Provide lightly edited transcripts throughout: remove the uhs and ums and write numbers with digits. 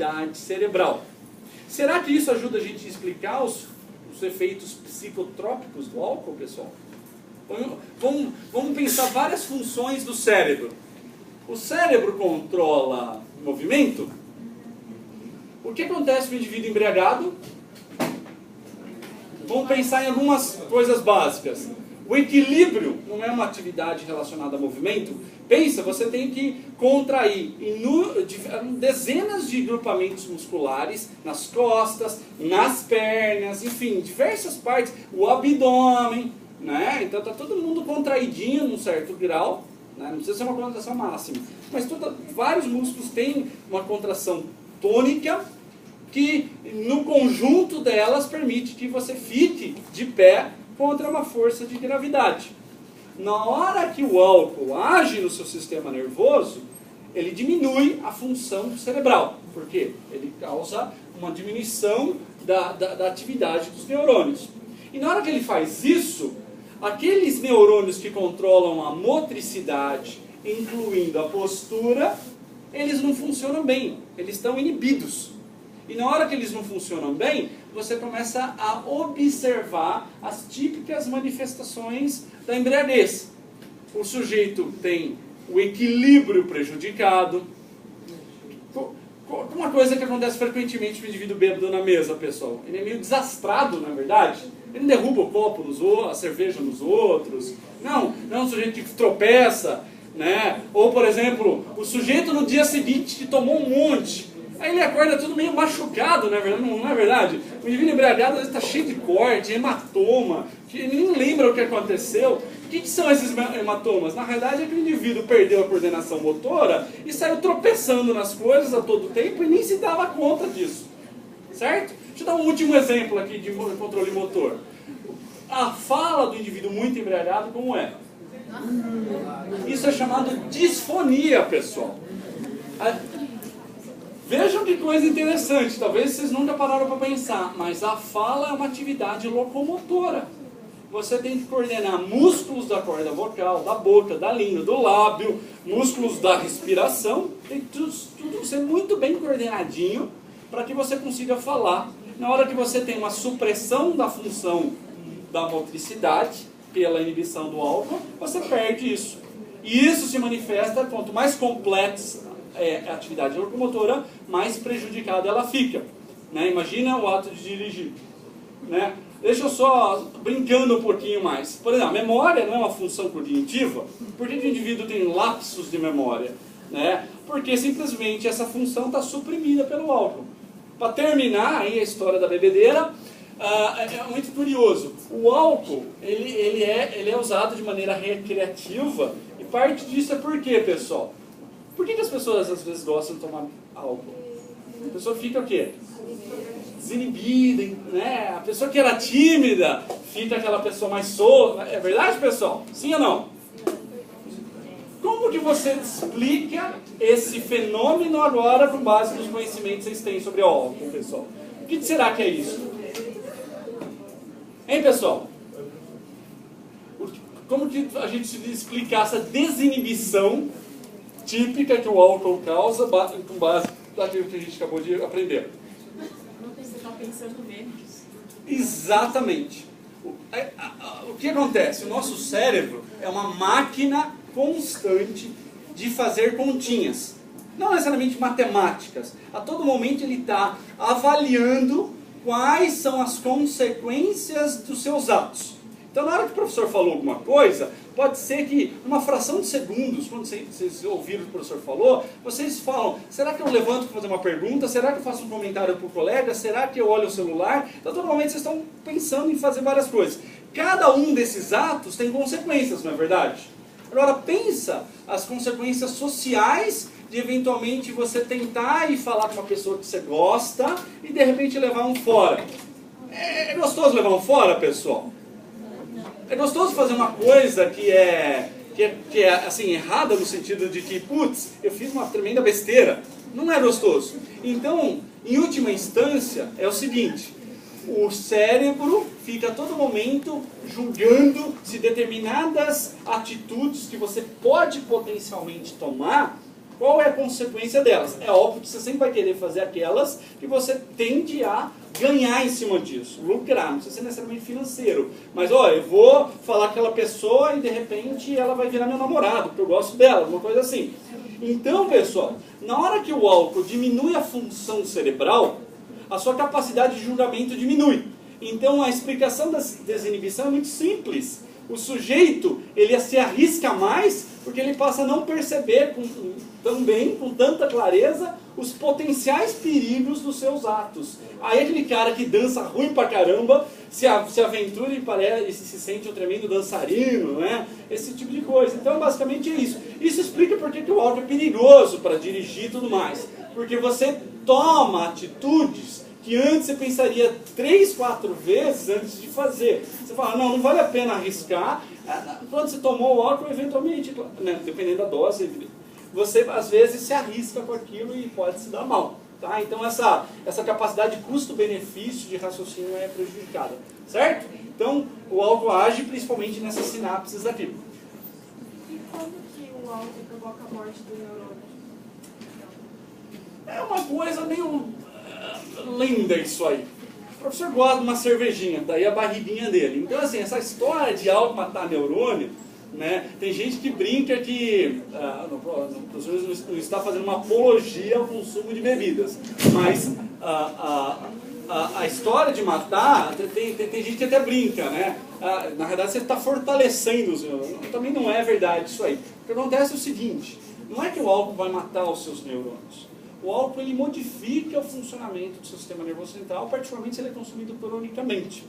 atividade cerebral. Será que isso ajuda a gente a explicar os efeitos psicotrópicos do álcool, pessoal? Vamos pensar várias funções do cérebro. O cérebro controla o movimento. O que acontece com o indivíduo embriagado? Vamos pensar em algumas coisas básicas. O equilíbrio não é uma atividade relacionada a movimento. Pensa, você tem que contrair dezenas de grupamentos musculares nas costas, nas pernas, enfim, diversas partes, o abdômen, né? Então está todo mundo contraidinho num certo grau, né? Não precisa ser uma contração máxima, mas vários músculos têm uma contração tônica que no conjunto delas permite que você fique de pé contra uma força de gravidade. Na hora que o álcool age no seu sistema nervoso, ele diminui a função cerebral. Por quê? Ele causa uma diminuição da atividade dos neurônios. E na hora que ele faz isso, aqueles neurônios que controlam a motricidade, incluindo a postura, eles não funcionam bem, eles estão inibidos. E na hora que eles não funcionam bem, você começa a observar as típicas manifestações da embriaguez. O sujeito tem o equilíbrio prejudicado. Uma coisa que acontece frequentemente com o indivíduo bêbado na mesa, pessoal. Ele é meio desastrado, na verdade. Ele não derruba o copo nos outros, a cerveja nos outros. Não é um sujeito que tropeça, né? Ou, por exemplo, o sujeito no dia seguinte que tomou um monte. Aí ele acorda tudo meio machucado, não é verdade? O indivíduo embriagado às vezes está cheio de corte, hematoma, que ele nem lembra o que aconteceu. O que são esses hematomas? Na realidade é que o indivíduo perdeu a coordenação motora e saiu tropeçando nas coisas a todo tempo e nem se dava conta disso. Certo? Deixa eu dar um último exemplo aqui de controle motor. A fala do indivíduo muito embriagado, como é? Isso é chamado disfonia, pessoal. Vejam que coisa interessante, talvez vocês nunca pararam para pensar, mas a fala é uma atividade locomotora. Você tem que coordenar músculos da corda vocal, da boca, da língua, do lábio, músculos da respiração, tem tudo ser muito bem coordenadinho para que você consiga falar. Na hora que você tem uma supressão da função da motricidade, pela inibição do álcool, você perde isso. E isso se manifesta, quanto mais complexa a atividade locomotora, mais prejudicada ela fica. Né? Imagina o ato de dirigir. Né? Deixa eu só brincando um pouquinho mais. Por exemplo, a memória não é uma função cognitiva. Por que o indivíduo tem lapsos de memória? Né? Porque simplesmente essa função está suprimida pelo álcool. Para terminar aí a história da bebedeira, é muito curioso. O álcool ele é usado de maneira recreativa e parte disso é por quê, pessoal? Por que as pessoas às vezes gostam de tomar álcool? A pessoa fica o quê? Desinibida, né? A pessoa que era tímida fica aquela pessoa mais solta. É verdade, pessoal? Sim ou não? Como que você explica esse fenômeno agora com base nos conhecimentos que vocês têm sobre o álcool, pessoal? O que será que é isso? Hein, pessoal? Como que a gente explica essa desinibição típica que o álcool causa com base naquilo que a gente acabou de aprender? Você está pensando menos. Exatamente. O que acontece? O nosso cérebro é uma máquina constante de fazer continhas. Não necessariamente matemáticas. A todo momento ele está avaliando quais são as consequências dos seus atos. Então, na hora que o professor falou alguma coisa, pode ser que, numa fração de segundos, quando vocês ouviram o que o professor falou, vocês falam, será que eu levanto para fazer uma pergunta? Será que eu faço um comentário para o colega? Será que eu olho o celular? Então, todo momento vocês estão pensando em fazer várias coisas. Cada um desses atos tem consequências, não é verdade? Agora, pensa as consequências sociais de, eventualmente, você tentar ir falar com uma pessoa que você gosta e, de repente, levar um fora. É gostoso levar um fora, pessoal? É gostoso fazer uma coisa que é assim, errada no sentido de que, putz, eu fiz uma tremenda besteira. Não é gostoso. Então, em última instância, é o seguinte, o cérebro fica a todo momento julgando se determinadas atitudes que você pode potencialmente tomar Qual é a consequência delas? É óbvio que você sempre vai querer fazer aquelas que você tende a ganhar em cima disso, lucrar, não precisa ser necessariamente financeiro. Mas, olha, eu vou falar com aquela pessoa e de repente ela vai virar meu namorado, porque eu gosto dela, alguma coisa assim. Então, pessoal, na hora que o álcool diminui a função cerebral, a sua capacidade de julgamento diminui. Então, a explicação da desinibição é muito simples. O sujeito, ele se arrisca mais porque ele passa a não perceber com tanta clareza, os potenciais perigos dos seus atos. Aí aquele cara que dança ruim pra caramba, se aventura e se sente um tremendo dançarino, né? Esse tipo de coisa. Então, basicamente é isso. Isso explica por que o álcool é perigoso para dirigir e tudo mais. Porque você toma atitudes que antes você pensaria 3, 4 vezes antes de fazer. Você fala, não vale a pena arriscar. Quando você tomou o álcool, eventualmente, né, dependendo da dose, você às vezes se arrisca com aquilo e pode se dar mal. Tá? Então essa capacidade de custo-benefício de raciocínio é prejudicada. Certo? Então o álcool age principalmente nessas sinapses aqui. E como que o álcool provoca a morte do neurônio? É uma coisa meio linda isso aí. O professor gosta de uma cervejinha, daí a barriguinha dele. Então assim, essa história de álcool matar neurônio, né, tem gente que brinca que o professor não está fazendo uma apologia ao consumo de bebidas, mas a história de matar, tem gente que até brinca, né? Na verdade você está fortalecendo os neurônios. Também não é verdade isso aí. O que acontece é o seguinte, não é que o álcool vai matar os seus neurônios. O álcool ele modifica o funcionamento do seu sistema nervoso central, particularmente se ele é consumido cronicamente.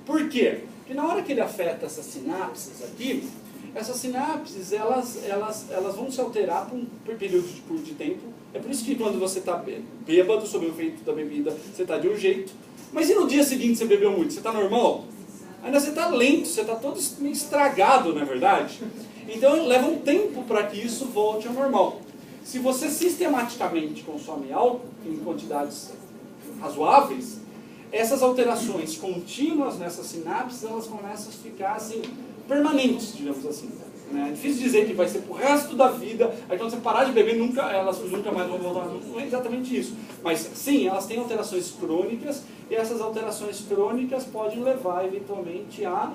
Por quê? Porque na hora que ele afeta essas sinapses aqui, essas sinapses elas vão se alterar por um período curto de tempo. É por isso que quando você está bêbado, sob o efeito da bebida, você está de um jeito. Mas e no dia seguinte você bebeu muito? Você está normal? Ainda você está lento, você está todo meio estragado, não é verdade? Então leva um tempo para que isso volte ao normal. Se você sistematicamente consome álcool em quantidades razoáveis, essas alterações contínuas nessas sinapses, elas começam a ficar assim, permanentes, digamos assim. Né? É difícil dizer que vai ser pro resto da vida, aí quando você parar de beber, elas nunca mais vão voltar. Não é exatamente isso. Mas sim, elas têm alterações crônicas, e essas alterações crônicas podem levar eventualmente a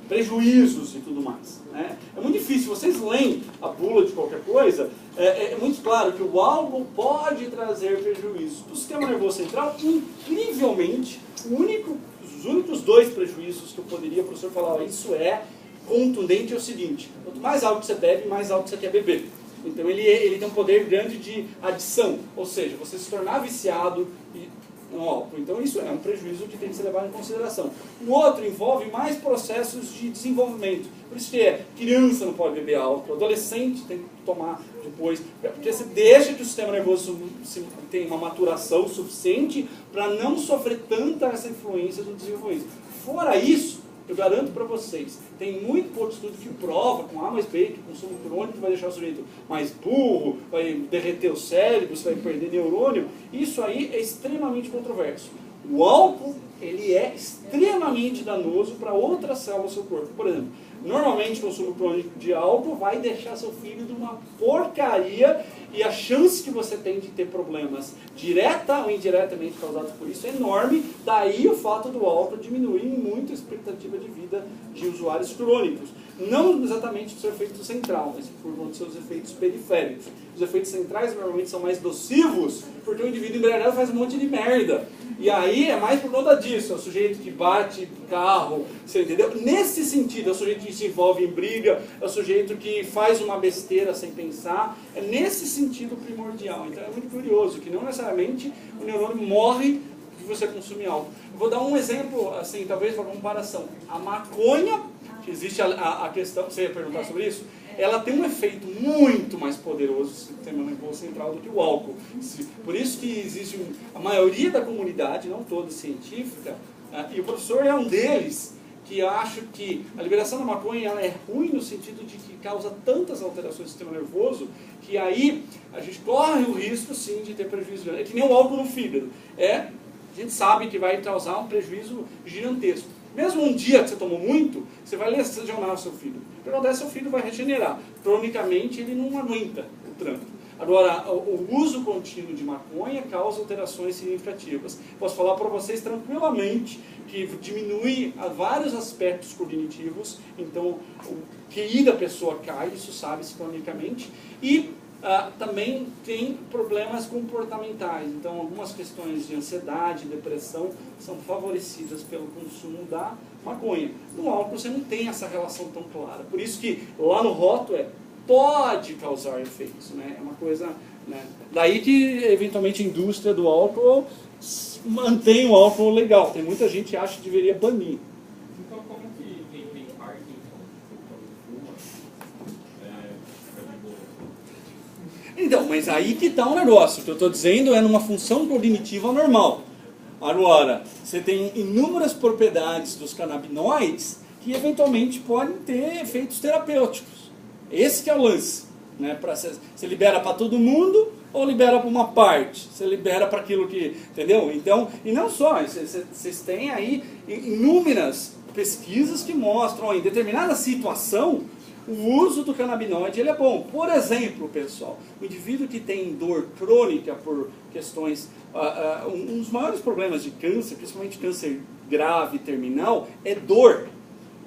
prejuízos e tudo mais. Né? É muito difícil, vocês leem a bula de qualquer coisa, é muito claro que o álcool pode trazer prejuízos. Para o sistema nervoso central, incrivelmente, os únicos 2 prejuízos que eu poderia, professor, falar, isso é contundente, é o seguinte: quanto mais álcool você bebe, mais álcool você quer beber. Então ele tem um poder grande de adição, ou seja, você se tornar viciado no álcool. Então isso é um prejuízo que tem que ser levado em consideração. O outro envolve mais processos de desenvolvimento. Por isso que criança não pode beber álcool, adolescente tem que tomar depois, porque você deixa que o sistema nervoso tenha uma maturação suficiente para não sofrer tanta essa influência do desenvolvimento. Fora isso, eu garanto para vocês, tem muito pouco estudo que prova com A mais B que o consumo crônico vai deixar o sujeito mais burro, vai derreter o cérebro, você vai perder neurônio. Isso aí é extremamente controverso. O álcool, ele é extremamente danoso para outras células do seu corpo. Por exemplo, normalmente o consumo crônico de álcool vai deixar seu filho de uma porcaria, e a chance que você tem de ter problemas direta ou indiretamente causados por isso é enorme. Daí o fato do álcool diminuir muito a expectativa de vida de usuários crônicos. Não exatamente do seu efeito central, mas por conta dos seus efeitos periféricos. Os efeitos centrais normalmente são mais nocivos, porque o indivíduo embriagado faz um monte de merda. E aí é mais por conta disso, é o sujeito que bate carro, você entendeu? Nesse sentido, é o sujeito que se envolve em briga, é o sujeito que faz uma besteira sem pensar, é nesse sentido primordial. Então é muito curioso que não necessariamente o neurônio morre se você consumir álcool. Eu vou dar um exemplo, assim, talvez para comparação. A maconha, que existe a questão, você ia perguntar sobre isso? Ela tem um efeito muito mais poderoso no sistema nervoso central do que o álcool. Por isso que existe a maioria da comunidade, não toda científica, e o professor é um deles, que acha que a liberação da maconha ela é ruim no sentido de que causa tantas alterações do sistema nervoso, que aí a gente corre o risco sim de ter prejuízo. É que nem o álcool no fígado. A gente sabe que vai causar um prejuízo gigantesco. Mesmo um dia que você tomou muito, você vai lesionar o seu fígado. O que acontece? Seu fígado vai regenerar. Cronicamente, ele não aguenta o tranco. Agora, o uso contínuo de maconha causa alterações significativas. Posso falar para vocês tranquilamente que diminui vários aspectos cognitivos, então o QI da pessoa cai, isso sabe-se cronicamente, e também tem problemas comportamentais, então algumas questões de ansiedade, depressão são favorecidas pelo consumo da maconha. No álcool você não tem essa relação tão clara, por isso que lá no rótulo pode causar efeitos, né? É uma coisa, né? Daí que eventualmente a indústria do álcool mantém o álcool legal. Tem muita gente que acha que deveria banir. Então como que quem tem Parkinson fuma fica de boa? Então, mas aí que está um negócio. O que eu estou dizendo é numa função cognitiva normal. Agora, você tem inúmeras propriedades dos canabinoides que eventualmente podem ter efeitos terapêuticos. Esse que é o lance, né? Você libera para todo mundo ou libera para uma parte? Você libera para aquilo que... Entendeu? Então, e não só, vocês têm aí inúmeras pesquisas que mostram, em determinada situação, o uso do canabinoide ele é bom. Por exemplo, pessoal, o indivíduo que tem dor crônica por questões... um dos maiores problemas de câncer, principalmente câncer grave, terminal, é dor.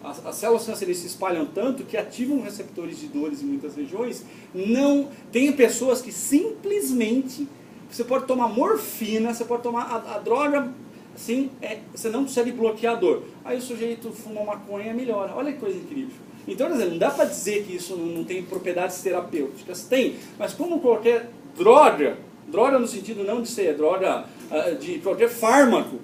As células cancerígenas se espalham tanto que ativam receptores de dores em muitas regiões. Não tem pessoas que simplesmente você pode tomar morfina, você pode tomar a droga, assim, você não consegue bloquear a dor. Aí o sujeito fuma maconha e melhora. Olha que coisa incrível. Então, quer dizer, não dá para dizer que isso não tem propriedades terapêuticas. Tem, mas como qualquer droga no sentido não de ser droga de qualquer fármaco,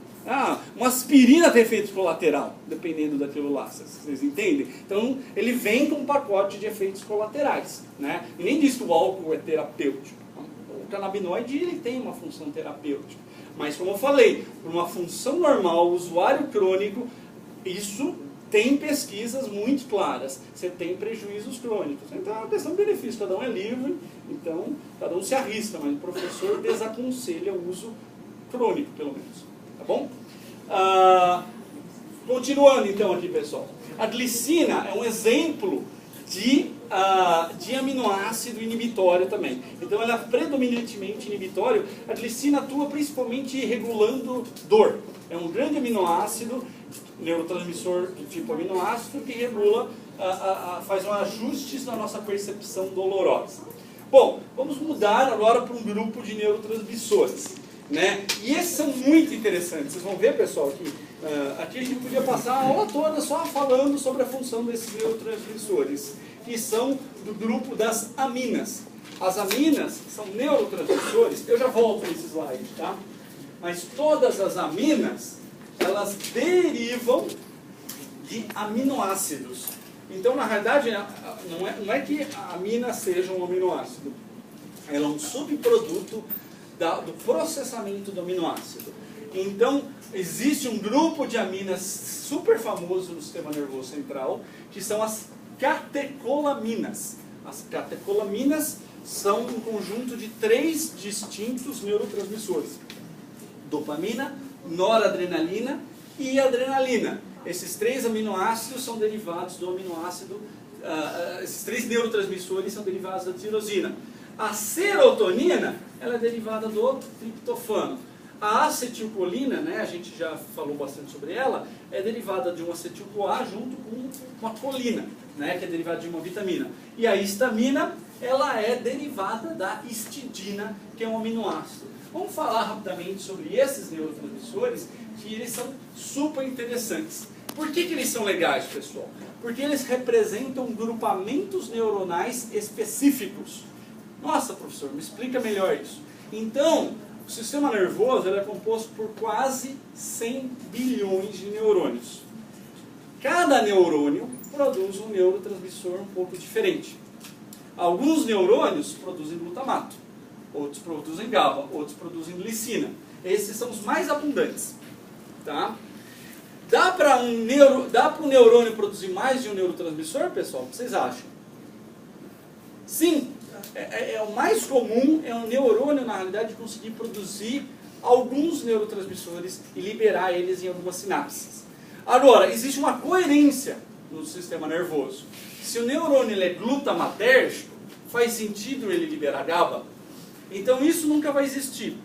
uma aspirina tem efeito colateral, dependendo daquilo lá, vocês entendem? Então, ele vem com um pacote de efeitos colaterais, né? E nem diz que o álcool é terapêutico. O canabinoide, ele tem uma função terapêutica. Mas, como eu falei, por uma função normal, o usuário crônico, isso tem pesquisas muito claras. Você tem prejuízos crônicos. Então, é uma questão de benefício. Cada um é livre, então, cada um se arrisca, mas o professor desaconselha o uso crônico, pelo menos. Tá bom? Continuando então aqui, pessoal. A glicina é um exemplo de aminoácido inibitório também. Então ela é predominantemente inibitório. A glicina atua principalmente regulando dor. É um grande aminoácido, neurotransmissor do tipo aminoácido, que regula, faz ajustes na nossa percepção dolorosa. Bom, vamos mudar agora para um grupo de neurotransmissores. Né? E esses são muito interessantes. Vocês vão ver, pessoal, que aqui a gente podia passar a aula toda só falando sobre a função desses neurotransmissores, que são do grupo das aminas. As aminas são neurotransmissores, eu já volto nesse slide, tá? Mas todas as aminas, elas derivam de aminoácidos. Então, na realidade, não é que a amina seja um aminoácido. Ela é um subproduto do processamento do aminoácido. Então, existe um grupo de aminas super famoso no sistema nervoso central, que são as catecolaminas. As catecolaminas são um conjunto de 3 distintos neurotransmissores: dopamina, noradrenalina e adrenalina. Esses 3 aminoácidos são derivados do aminoácido, esses 3 neurotransmissores são derivados da tirosina. A serotonina, ela é derivada do triptofano. A acetilcolina, né, a gente já falou bastante sobre ela, é derivada de um acetil-CoA junto com uma colina, né, que é derivada de uma vitamina. E a histamina, ela é derivada da histidina, que é um aminoácido. Vamos falar rapidamente sobre esses neurotransmissores, que eles são super interessantes. Por que eles são legais, pessoal? Porque eles representam grupamentos neuronais específicos. Nossa, professor, me explica melhor isso. Então, o sistema nervoso ele é composto por quase 100 bilhões de neurônios. Cada neurônio produz um neurotransmissor um pouco diferente. Alguns neurônios produzem glutamato, outros produzem GABA, outros produzem glicina. Esses são os mais abundantes. Tá? Dá para um neurônio produzir mais de um neurotransmissor, pessoal? O que vocês acham? Sim. O mais comum é um neurônio, na realidade, conseguir produzir alguns neurotransmissores e liberar eles em algumas sinapses. Agora, existe uma coerência no sistema nervoso. Se o neurônio ele é glutamatérgico, faz sentido ele liberar GABA. Então isso nunca vai existir.